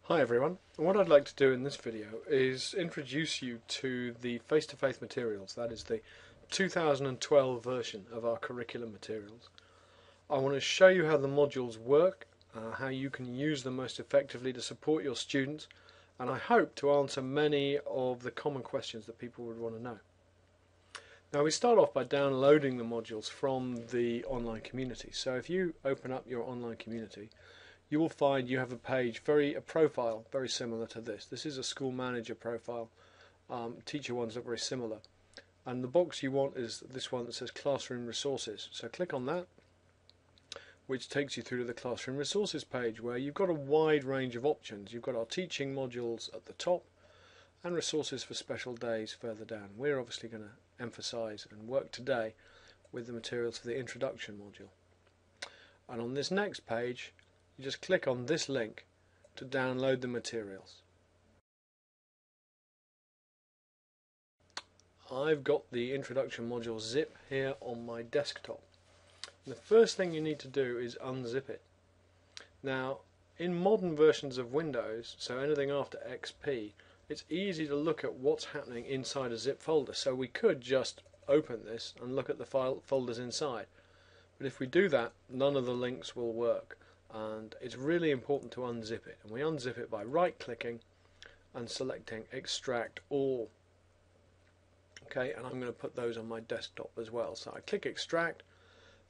Hi everyone, what I'd like to do in this video is introduce you to the face-to-face materials. That is the 2012 version of our curriculum materials. I want to show you how the modules work, how you can use them most effectively to support your students, and I hope to answer many of the common questions that people would want to know. Now we start off by downloading the modules from the online community. So if you open up your online community, you will find you have a page, a profile very similar to this. This is a school manager profile. Teacher ones look very similar. And the box you want is this one that says Classroom Resources. So click on that, which takes you through to the Classroom Resources page, where you've got a wide range of options. You've got our teaching modules at the top and resources for special days further down. We're obviously going to emphasize and work today with the materials for the introduction module. And on this next page, you just click on this link to download the materials. I've got the introduction module zip here on my desktop. The first thing you need to do is unzip it. Now, in modern versions of Windows, so anything after XP, it's easy to look at what's happening inside a zip folder. So we could just open this and look at the folders inside. But if we do that, none of the links will work. And it's really important to unzip it, and we unzip it by right clicking and selecting extract all. Okay, and I'm going to put those on my desktop as well. So I click extract,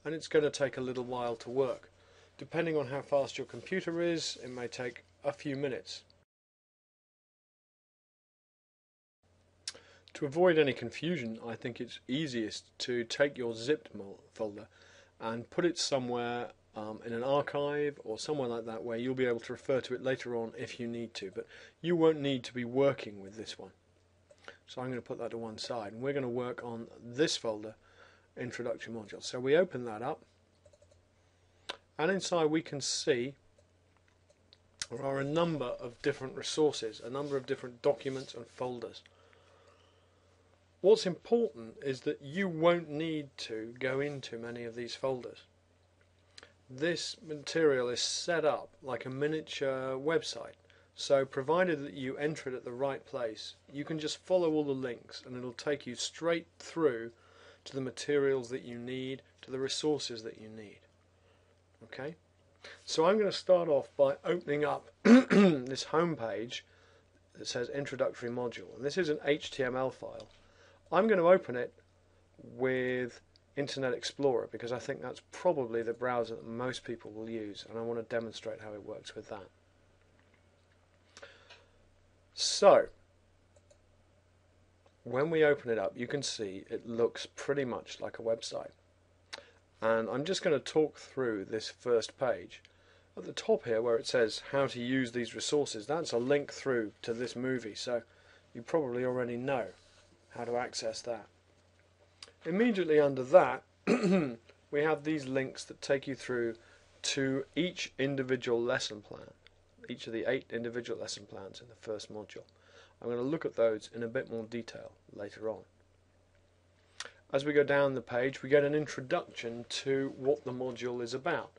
and it's going to take a little while to work. Depending on how fast your computer is, it may take a few minutes. To avoid any confusion, I think it's easiest to take your zipped folder and put it somewhere in an archive or somewhere like that, where you'll be able to refer to it later on if you need to, but you won't need to be working with this one. So I'm going to put that to one side, and we're going to work on this folder, introduction module. So we open that up, and inside we can see there are a number of different resources, a number of different documents and folders. What's important is that you won't need to go into many of these folders. This material is set up like a miniature website, so provided that you enter it at the right place, you can just follow all the links and it'll take you straight through to the materials that you need, to the resources that you need. Okay, so I'm going to start off by opening up this home page that says introductory module, and this is an HTML file. I'm going to open it with Internet Explorer because I think that's probably the browser that most people will use, and I want to demonstrate how it works with that. So when we open it up, you can see it looks pretty much like a website, and I'm just going to talk through this first page. At the top here where it says how to use these resources, that's a link through to this movie, so you probably already know how to access that. Immediately under that we have these links that take you through to each individual lesson plan, each of the 8 individual lesson plans in the first module. I'm going to look at those in a bit more detail later on. As we go down the page, we get an introduction to what the module is about.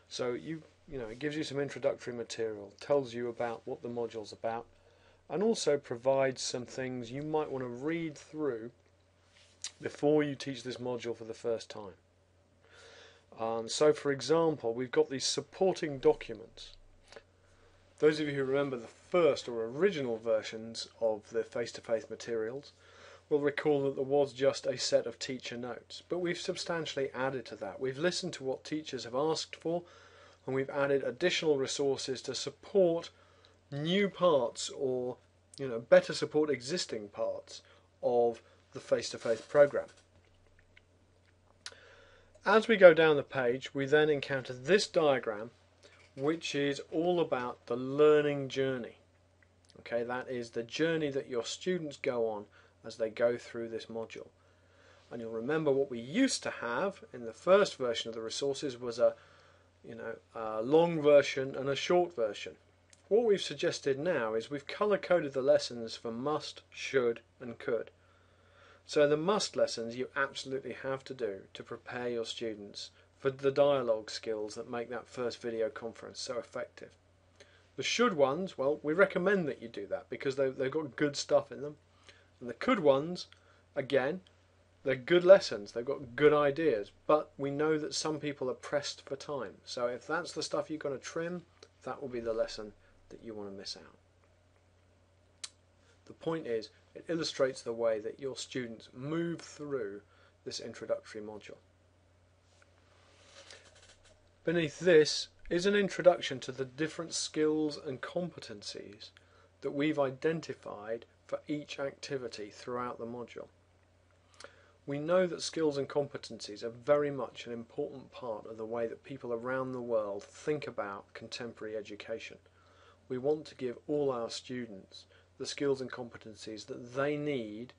So it gives you some introductory material, tells you about what the module's about, and also provides some things you might want to read through before you teach this module for the first time. So for example, we've got these supporting documents. Those of you who remember the first or original versions of the face-to-face materials will recall that there was just a set of teacher notes, but we've substantially added to that. We've listened to what teachers have asked for, and we've added additional resources to support new parts, or better support existing parts of the face-to-face program. As we go down the page, we then encounter this diagram, which is all about the learning journey. Okay, that is the journey that your students go on as they go through this module. And you'll remember what we used to have in the first version of the resources was a long version and a short version. What we've suggested now is we've color-coded the lessons for must, should and could. So the must lessons you absolutely have to do to prepare your students for the dialogue skills that make that first video conference so effective. The should ones, well, we recommend that you do that because they've got good stuff in them. And the could ones, again, they're good lessons, they've got good ideas, but we know that some people are pressed for time. So if that's the stuff you're going to trim, that will be the lesson that you want to miss out. The point is, it illustrates the way that your students move through this introductory module. Beneath this is an introduction to the different skills and competencies that we've identified for each activity throughout the module. We know that skills and competencies are very much an important part of the way that people around the world think about contemporary education. We want to give all our students the skills and competencies that they need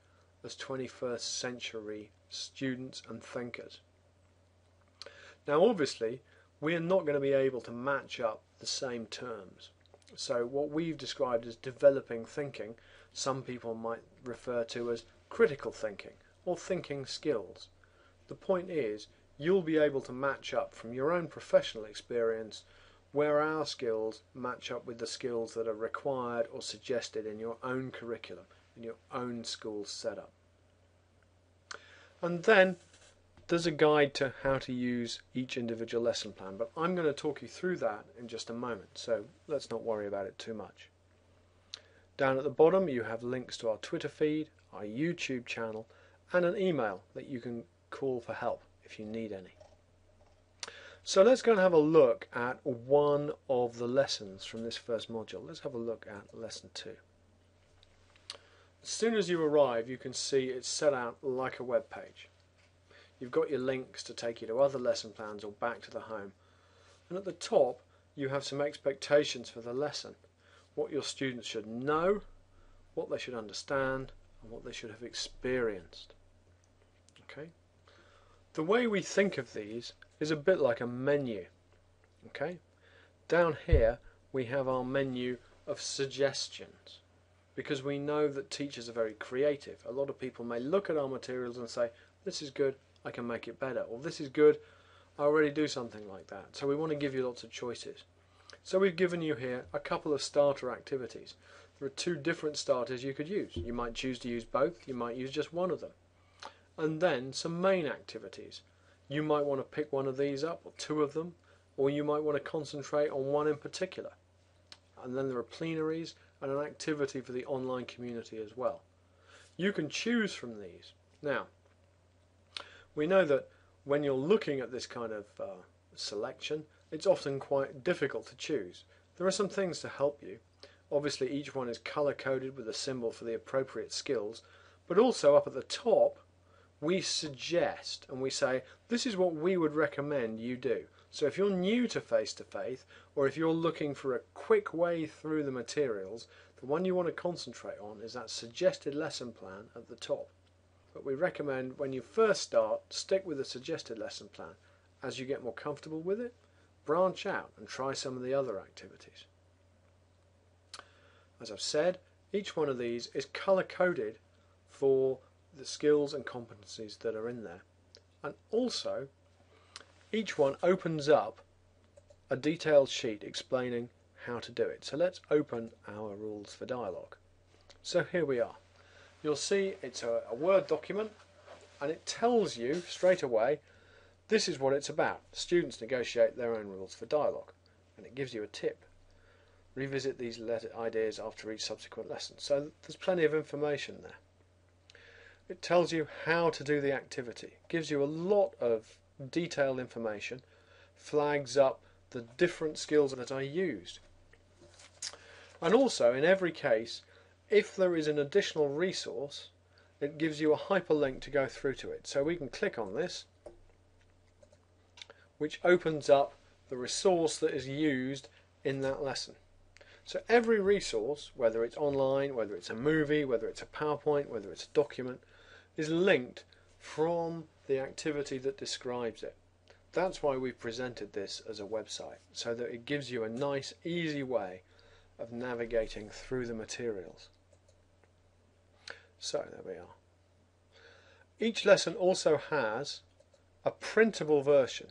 as 21st century students and thinkers. Now obviously we are not going to be able to match up the same terms. So what we've described as developing thinking, some people might refer to as critical thinking or thinking skills. The point is, you'll be able to match up from your own professional experience where our skills match up with the skills that are required or suggested in your own curriculum, in your own school setup. And then there's a guide to how to use each individual lesson plan, but I'm going to talk you through that in just a moment, so let's not worry about it too much. Down at the bottom you have links to our Twitter feed, our YouTube channel, and an email that you can call for help if you need any. So let's go and have a look at one of the lessons from this first module. Let's have a look at lesson 2. As soon as you arrive, you can see it's set out like a web page. You've got your links to take you to other lesson plans or back to the home. And at the top you have some expectations for the lesson. What your students should know, what they should understand, and what they should have experienced. Okay? The way we think of these is a bit like a menu. Okay? Down here we have our menu of suggestions, because we know that teachers are very creative. A lot of people may look at our materials and say, this is good, I can make it better, or this is good, I already do something like that. So we want to give you lots of choices. So we've given you here a couple of starter activities. There are 2 different starters you could use. You might choose to use both, you might use just one of them. And then some main activities. You might want to pick one of these up, or 2 of them, or you might want to concentrate on one in particular. And then there are plenaries and an activity for the online community as well. You can choose from these. Now, we know that when you're looking at this kind of selection, it's often quite difficult to choose. There are some things to help you. Obviously each one is color coded with a symbol for the appropriate skills, but also up at the top we suggest and we say this is what we would recommend you do. So if you're new to face-to-faith, or if you're looking for a quick way through the materials, the one you want to concentrate on is that suggested lesson plan at the top. But we recommend when you first start, stick with the suggested lesson plan. As you get more comfortable with it, branch out and try some of the other activities. As I've said, each one of these is color coded for the skills and competencies that are in there, and also each one opens up a detailed sheet explaining how to do it. So let's open our rules for dialogue. So here we are. You'll see it's a Word document, and it tells you straight away this is what it's about. Students negotiate their own rules for dialogue, and it gives you a tip. Revisit these ideas after each subsequent lesson. So there's plenty of information there. It tells you how to do the activity, gives you a lot of detailed information, flags up the different skills that are used. And also, in every case, if there is an additional resource, it gives you a hyperlink to go through to it. So we can click on this, which opens up the resource that is used in that lesson. So every resource, whether it's online, whether it's a movie, whether it's a PowerPoint, whether it's a document, is linked from the activity that describes it. That's why we've presented this as a website, so that it gives you a nice, easy way of navigating through the materials. So there we are. Each lesson also has a printable version.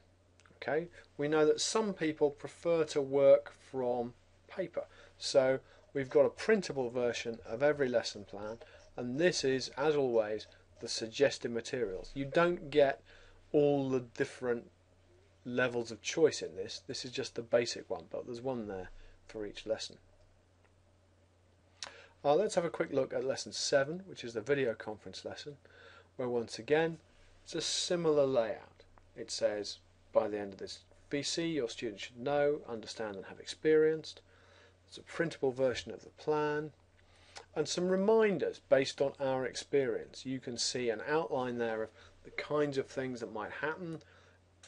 Okay, we know that some people prefer to work from paper. So we've got a printable version of every lesson plan, and this is, as always, the suggested materials. You don't get all the different levels of choice in this. This is just the basic one, but there's one there for each lesson. Let's have a quick look at lesson 7, which is the video conference lesson, where once again it's a similar layout. It says by the end of this VC your students should know, understand and have experienced. There's a printable version of the plan and some reminders based on our experience. You can see an outline there of the kinds of things that might happen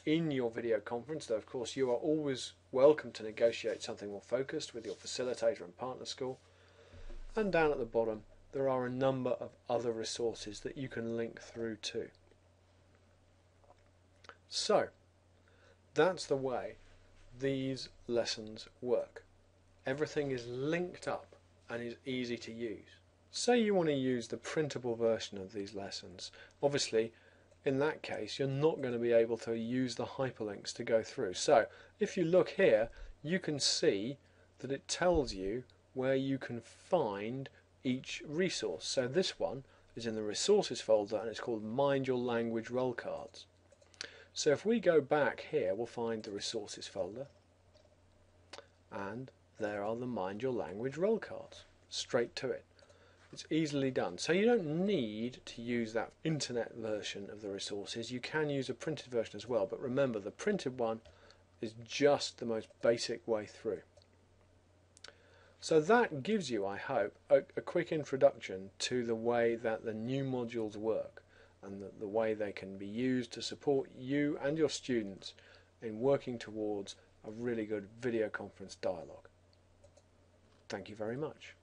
in your video conference, though of course you are always welcome to negotiate something more focused with your facilitator and partner school. And down at the bottom there are a number of other resources that you can link through to. So that's the way these lessons work. Everything is linked up and is easy to use. Say you want to use the printable version of these lessons. Obviously, in that case, you're not going to be able to use the hyperlinks to go through. So if you look here, you can see that it tells you where you can find each resource. So this one is in the resources folder and it's called Mind Your Language Roll Cards. So if we go back here, we'll find the resources folder, and there are the Mind Your Language roll cards, straight to it. It's easily done. So you don't need to use that internet version of the resources. You can use a printed version as well, but remember the printed one is just the most basic way through. So that gives you, I hope, a quick introduction to the way that the new modules work and the way they can be used to support you and your students in working towards a really good video conference dialogue. Thank you very much.